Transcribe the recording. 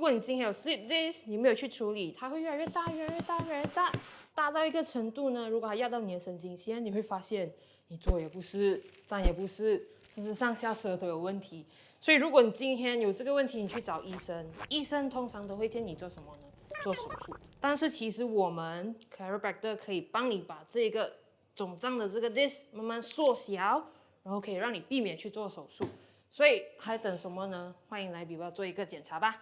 果你今天有 slip disc， 你没有去处理，它会越来越大，越来越大，越来越大，大到一个程度呢，如果它压到你的神经线，你会发现你坐也不是，站也不是，甚至上下车都有问题。所以如果你今天有这个问题，你去找医生，医生通常都会建议做什么呢？做手术。但是其实我们 chiropractor 可以帮你把这个肿胀的这个 disc 慢慢缩小，然后可以让你避免去做手术。所以还等什么呢？欢迎来比宝做一个检查吧。